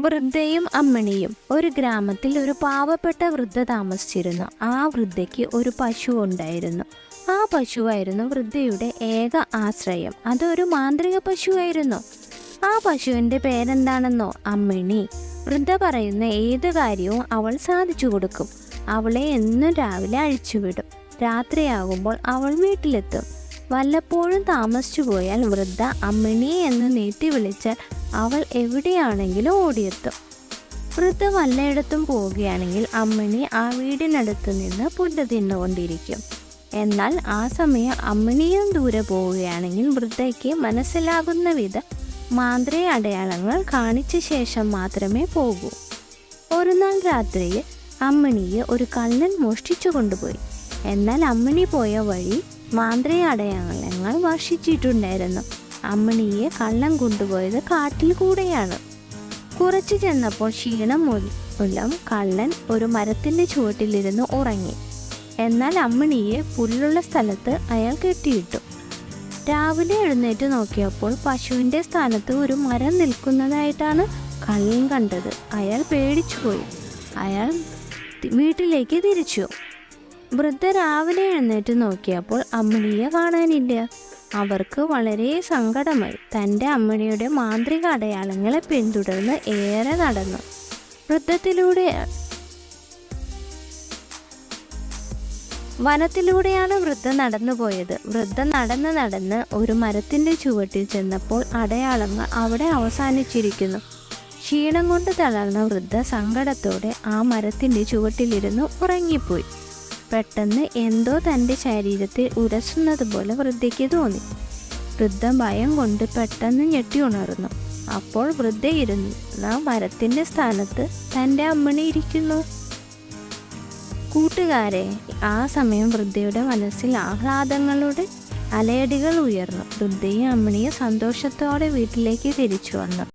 വൃദ്ധയും അമ്മിണിയും. ഒരു ഗ്രാമത്തിൽ ഒരു പാവപ്പെട്ട വൃദ്ധ താമസിച്ചിരുന്നു. ആ വൃദ്ധയ്ക്ക് ഒരു പശു ഉണ്ടായിരുന്നു. ആ പശുവായിരുന്നു വൃദ്ധയുടെ ഏക ആശ്രയം. അതൊരു മാന്ത്രിക പശുവായിരുന്നു. ആ പശുവിൻ്റെ പേരെന്താണെന്നോ? അമ്മിണി. വൃദ്ധ പറയുന്ന ഏത് കാര്യവും അവൾ സാധിച്ചു കൊടുക്കും. അവളെ എന്നും രാവിലെ അഴിച്ചുവിടും. രാത്രിയാകുമ്പോൾ അവൾ വീട്ടിലെത്തും. വല്ലപ്പോഴും താമസിച്ചു പോയാൽ വൃദ്ധ അമ്മിണിയെ എന്ന് നീട്ടി വിളിച്ചാൽ അവൾ എവിടെയാണെങ്കിലും ഓടിയെത്തും. വൃദ്ധ വല്ലയിടത്തും പോവുകയാണെങ്കിൽ അമ്മിണി ആ വീടിനടുത്ത് നിന്ന് പുല്ല് തിന്നുകൊണ്ടിരിക്കും. എന്നാൽ ആ സമയം അമ്മിണിയും ദൂരെ പോവുകയാണെങ്കിൽ വൃദ്ധയ്ക്ക് മനസ്സിലാകുന്ന വിധം മാന്ത്രിക അടയാളങ്ങൾ കാണിച്ച ശേഷം മാത്രമേ പോകൂ. ഒരു നാൾ രാത്രിയിൽ അമ്മിണിയെ ഒരു കള്ളൻ മോഷ്ടിച്ചു കൊണ്ടുപോയി. എന്നാൽ അമ്മിണി പോയ വഴി മാന്ത്രിക അടയാളങ്ങൾ വർഷിച്ചിട്ടുണ്ടായിരുന്നു. അമ്മിണിയെ കള്ളൻ കൊണ്ടുപോയത് കാട്ടിൽ കൂടെയാണ്. കുറച്ചു ചെന്നപ്പോൾ ക്ഷീണം മൂലം കള്ളൻ ഒരു മരത്തിൻ്റെ ചുവട്ടിലിരുന്ന് ഉറങ്ങി. എന്നാൽ അമ്മിണിയെ പുല്ലുള്ള സ്ഥലത്ത് അയാൾ കെട്ടിയിട്ടു. രാവിലെ എഴുന്നേറ്റ് നോക്കിയപ്പോൾ പശുവിൻ്റെ സ്ഥാനത്ത് ഒരു മരം നിൽക്കുന്നതായിട്ടാണ് കള്ളൻ കണ്ടത്. അയാൾ പേടിച്ചുപോയി. അയാൾ വീട്ടിലേക്ക് തിരിച്ചു. വൃദ്ധ രാവിലെ എഴുന്നേറ്റ് നോക്കിയപ്പോൾ അമ്മിണിയെ കാണാനില്ല. അവർക്ക് വളരെ സങ്കടമായി. തൻ്റെ അമ്മിണിയുടെ മാന്ത്രിക അടയാളങ്ങളെ പിന്തുടർന്ന് ഏറെ നടന്നു. വനത്തിലൂടെയാണ് വൃദ്ധ നടന്നുപോയത്. വൃദ്ധ നടന്ന് ഒരു മരത്തിൻ്റെ ചുവട്ടിൽ ചെന്നപ്പോൾ അടയാളങ്ങൾ അവിടെ അവസാനിച്ചിരിക്കുന്നു. ക്ഷീണം കൊണ്ട് തളർന്ന വൃദ്ധ സങ്കടത്തോടെ ആ മരത്തിൻ്റെ ചുവട്ടിലിരുന്ന് ഉറങ്ങിപ്പോയി. പെട്ടെന്ന് എന്തോ തൻ്റെ ശരീരത്തിൽ ഉരസുന്നത് പോലെ വൃദ്ധയ്ക്ക് തോന്നി. വൃദ്ധ ഭയം കൊണ്ട് പെട്ടെന്ന് ഞെട്ടി ഉണർന്നു. അപ്പോൾ വൃദ്ധ ഇരുന്ന മരത്തിൻ്റെ സ്ഥാനത്ത് തൻ്റെ അമ്മിണി ഇരിക്കുന്നു. കൂട്ടുകാരെ, ആ സമയം വൃദ്ധയുടെ മനസ്സിൽ ആഹ്ലാദങ്ങളുടെ അലയടികൾ ഉയർന്നു. വൃദ്ധയും അമ്മിണിയും സന്തോഷത്തോടെ വീട്ടിലേക്ക് തിരിച്ചു വന്നു.